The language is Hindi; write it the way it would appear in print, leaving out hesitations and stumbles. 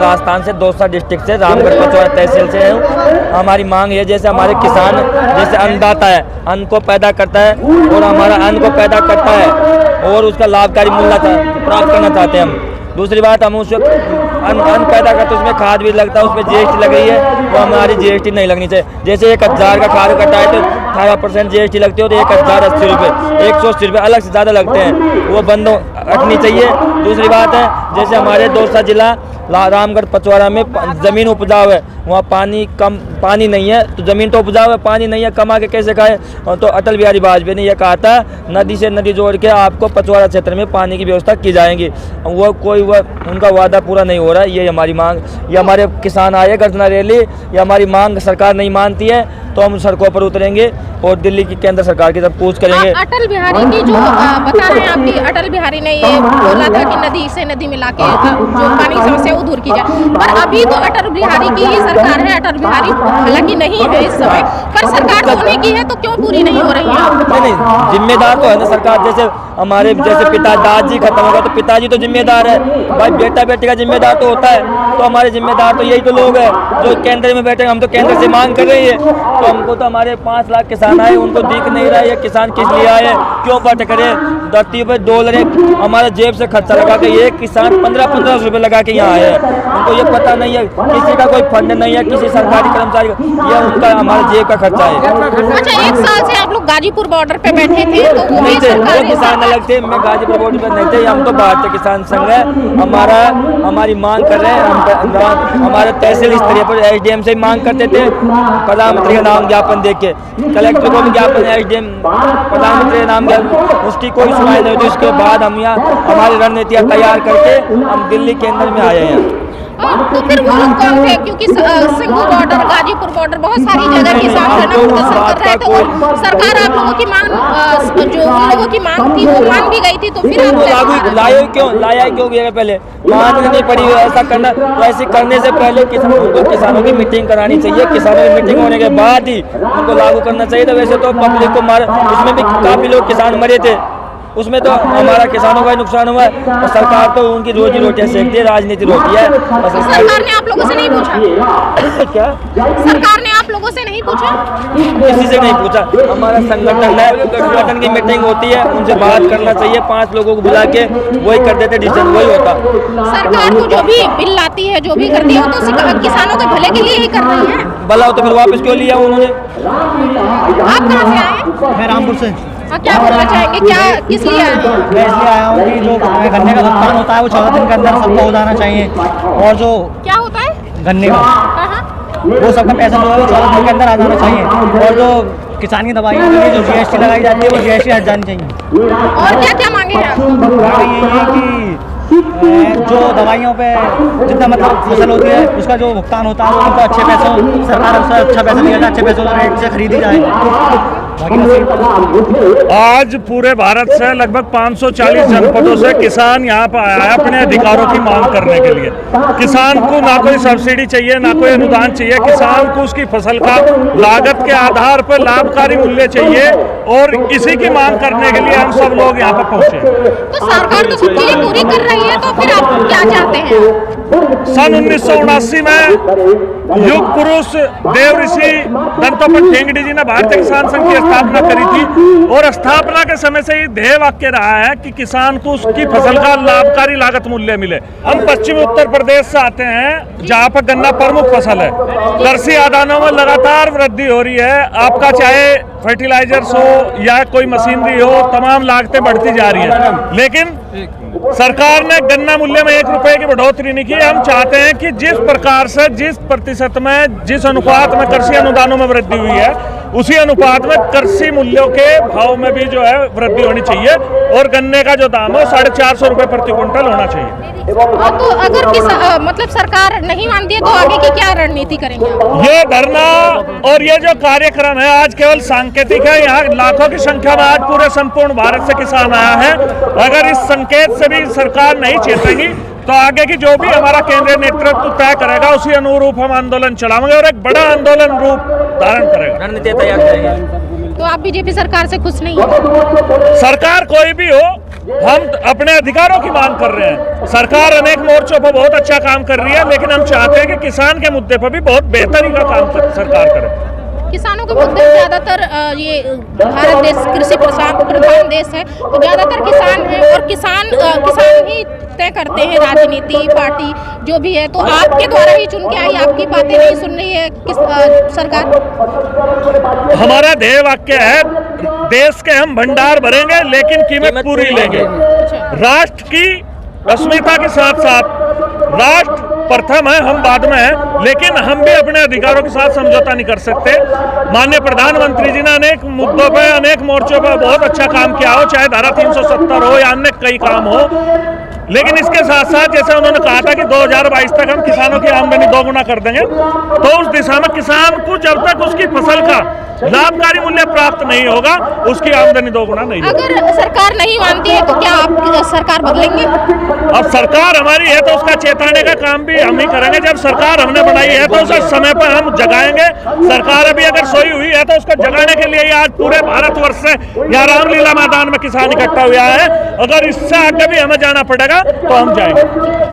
राजस्थान से, दौसा डिस्ट्रिक्ट से, रामगढ़ पचौरा तहसील से हूँ। हमारी मांग है, जैसे हमारे किसान जैसे अन्नदाता है, अन्न को पैदा करता है और हमारा अन्न को पैदा करता है और उसका लाभकारी मूल्य प्राप्त करना चाहते हैं हम। दूसरी बात, हम उसमें अन्न पैदा करते हैं, उसमें खाद भी लगता है, उसमें GST लग रही है, वो हमारी GST नहीं लगनी चाहिए। जैसे 1000 का खाद कटा है तो 18% GST लगती है, तो 1080 रुपये, 180 रुपये अलग से ज़्यादा लगते हैं, वो बंद रखनी चाहिए। दूसरी बात है, जैसे हमारे दौसा जिला रामगढ़ पचौरा में ज़मीन उपजाऊ है, वहाँ पानी नहीं है, तो ज़मीन तो उपजाऊ है, पानी नहीं है, कमा के कैसे खाए। तो अटल बिहारी वाजपेयी ने यह कहा था, नदी से नदी जोड़ के आपको पचौरा क्षेत्र में पानी की व्यवस्था की जाएगी। वो उनका वादा पूरा नहीं हो रहा है। ये हमारी मांग, ये हमारे किसान आए गर्जना रैली, ये हमारी मांग सरकार नहीं मानती है तो हम सड़कों पर उतरेंगे और दिल्ली की केंद्र सरकार की तरफ पूछ करेंगे। अटल बिहारी की जो बता रहे हैं आपकी, अटल बिहारी ने ये बोला था कि नदी से नदी मिला के जो पानी की समस्या वो दूर की जाए, पर अभी तो अटल बिहारी की ही सरकार है। अटल बिहारी हालांकि नहीं है इस समय, पर सरकार तो उन्हीं की है, तो क्यों पूरी नहीं हो रही है? नहीं, जिम्मेदार तो है ना सरकार। जैसे हमारे पिता दादाजी खत्म हो गए तो पिताजी तो जिम्मेदार है भाई, बेटा बेटी का जिम्मेदार तो होता है। तो हमारे जिम्मेदार तो यही तो लोग हैं जो केंद्र में बैठे। हम तो केंद्र से मांग कर रही है, तो हमको तो हमारे 5 लाख किसान आए, उनको दिख नहीं रहा है ये किसान किस लिए आए, क्यों बट करे। धरती पर $2 हमारे जेब से खर्चा लगा के ये किसान 1500 रुपये लगा के यहाँ आए हैं। उनको ये पता नहीं है, किसी का कोई फंड नहीं है, किसी सरकारी कर्मचारी का, यह उनका हमारे जेब का खर्चा है। अच्छा, 1 साल से आप लोग गाजीपुर बॉर्डर पे बैठे थे, तो वो नहीं थे, वो किसान अलग थे, मैं गाजीपुर बॉर्डर पर नहीं थे। हम तो भारतीय किसान संघ है, हमारी मांग कर रहे हैं। हम हमारे तहसील स्तरीय पर SDM से मांग करते थे, प्रधानमंत्री का नाम ज्ञापन देख के, कलेक्टर को भी ज्ञापन, SDM प्रधानमंत्री का नाम ज्ञापन, उसकी कोई सुनाई नहीं हुई। उसके बाद हम यहाँ हमारी रणनीतियाँ तैयार करके हम दिल्ली केंद्र में आए हैं। तो फिर वो लोग कौन थे? क्योंकि सिंघू बॉर्डर, गाजीपुर बॉर्डर, बहुत सारी जगह किसान धरना प्रदर्शन कर रहे थे और सरकार आप लोगों की मांग, जो उन लोगों की मांग थी वो मान भी गई थी, तो फिर लाया क्यों गया? पहले माननी नहीं पड़ी ऐसा करना। तो ऐसे करने से पहले किसानों की मीटिंग करानी चाहिए, किसानों की मीटिंग होने के बाद ही उनको लागू करना चाहिए। तो वैसे तो पब्लिक को उसमें भी काफी लोग किसान मरे थे, उसमें तो हमारा किसानों का नुकसान हुआ है। और सरकार तो उनकी रोजी रोटियां सेकती है, राजनीति रोटी है। सरकार ने आप लोगों से नहीं पूछा क्या? सरकार ने आप लोगों से नहीं पूछा? किसी से नहीं पूछा। हमारा संगठन है, संगठन की मीटिंग होती है, उनसे बात करना चाहिए। 5 लोगों को बुला के वही कर देते, डिसीजन वही होता। सरकार को जो भी बिल लाती है, जो भी करती है, वो तो किसानों के भले के लिए ही कर रही है। भला हो तो फिर वापस क्यों लिया उन्होंने? आप कहाँ से आए? मैं रामपुर से। क्या बोलना चाहेंगे, क्या किस लिए आए? मैं इसलिए आया हूँ कि जो गन्ने का भुगतान होता है वो 14 दिन के अंदर सबको हो जाना चाहिए, और जो क्या होता है गन्ने का वो सबका पैसा जो है वो 14 दिन के अंदर आ जाना चाहिए, और जो किसान की दवाइयों के लिए जो GST लगाई जाती है वो GST हट जानी चाहिए। और क्या क्या मांगे हैं आप? यही है कि जो दवाइयों पे जितना मतलब फसल होती है उसका जो भुगतान होता है वो उनको अच्छे पैसों, सरकार उससे अच्छा पैसा दिया जाए, अच्छे पैसों का रेट से खरीदी जाए। आज पूरे भारत से लगभग 540 जनपदों से किसान यहाँ पर आया है अपने अधिकारों की मांग करने के लिए। किसान को ना कोई सब्सिडी चाहिए, ना कोई अनुदान चाहिए, किसान को उसकी फसल का लागत के आधार पर लाभकारी मूल्य चाहिए, और इसी की मांग करने के लिए हम सब लोग यहाँ पर पहुँचे। तो सरकार तो सब चीजें पूरी कर रही है, तो फिर आप क्या चाहते हैं? सन 1979 में युग पुरुष देव ऋषि दत्तोपंत ठेंगड़ी जी ने भारतीय किसान संघ की स्थापना करी थी, और स्थापना के समय से ही ध्येय वाक्य रहा है कि किसान को उसकी फसल का लाभकारी लागत मूल्य मिले। हम पश्चिमी उत्तर प्रदेश से आते हैं जहाँ पर गन्ना प्रमुख फसल है। कृषि आदानों में लगातार वृद्धि हो रही है। आपका चाहे फर्टिलाइजर्स हो या कोई मशीनरी हो, तमाम लागतें बढ़ती जा रही है, लेकिन सरकार ने गन्ना मूल्य में 1 रुपए की बढ़ोतरी नहीं की। हम चाहते हैं कि जिस प्रकार से, जिस प्रतिशत में, जिस अनुपात में कृषि अनुदानों में वृद्धि हुई है, उसी अनुपात में कृषि मूल्यों के भाव में भी जो है वृद्धि होनी चाहिए, और गन्ने का जो दाम है 450 रुपए प्रति क्विंटल होना चाहिए। तो अगर मतलब सरकार नहीं मानती है तो आगे की क्या रणनीति करेंगे? ये धरना और ये जो कार्यक्रम है आज केवल सांकेतिक है। यहाँ लाखों की संख्या में आज पूरे संपूर्ण भारत से किसान आया है। अगर इस संकेत से भी सरकार नहीं चेतेगी तो आगे की जो भी हमारा केंद्रीय नेतृत्व तय करेगा उसी अनुरूप हम आंदोलन चलाएंगे और एक बड़ा आंदोलन रूप धारण करेगा। रणनीति तैयार करेंगे। तो आप बीजेपी सरकार से खुश नहीं है? सरकार कोई भी हो, हम अपने अधिकारों की मांग कर रहे हैं। सरकार अनेक मोर्चों पर बहुत अच्छा काम कर रही है, लेकिन हम चाहते हैं कि किसान के मुद्दे पर भी बहुत बेहतरी का काम सरकार करे। किसानों के मुद्दे ज्यादातर ये भारत देश कृषि प्रधान देश है, तो ज्यादातर किसान हैं और किसान ही तय करते हैं राजनीति पार्टी जो भी है। तो आपके द्वारा ही चुन के आई, आपकी बातें नहीं सुन रही है सरकार। हमारा ध्येय वाक्य है, देश के हम भंडार भरेंगे लेकिन कीमत पूरी लेंगे। राष्ट्र की अस्मिता के साथ साथ राष्ट्र प्रथम है, हम बाद में हैं, लेकिन हम भी अपने अधिकारों के साथ समझौता नहीं कर सकते। माननीय प्रधानमंत्री जी ने अनेक मुद्दों पर, अनेक मोर्चों पर बहुत अच्छा काम किया हो, चाहे धारा 370 हो या अन्य कई काम हो, लेकिन इसके साथ साथ जैसे उन्होंने कहा था कि 2022 तक हम किसानों की आमदनी 2 गुना कर देंगे, तो उस दिशा में किसान को जब तक उसकी फसल का लाभकारी मूल्य प्राप्त नहीं होगा, उसकी आमदनी 2 गुना नहीं होगी। अगर सरकार नहीं मानती है तो क्या आप सरकार बदलेंगे? अब सरकार हमारी है तो उसका चेताने का काम भी हम ही करेंगे। जब सरकार हमने बनाई है तो उसे समय पर हम जगाएंगे। सरकार अभी अगर सोई हुई है तो उसको जगाने के लिए आज पूरे भारतवर्ष से यहाँ रामलीला मैदान में किसान इकट्ठा हुआ है। अगर इससे आगे भी हमें जाना पड़ेगा तो हम जाएंगे।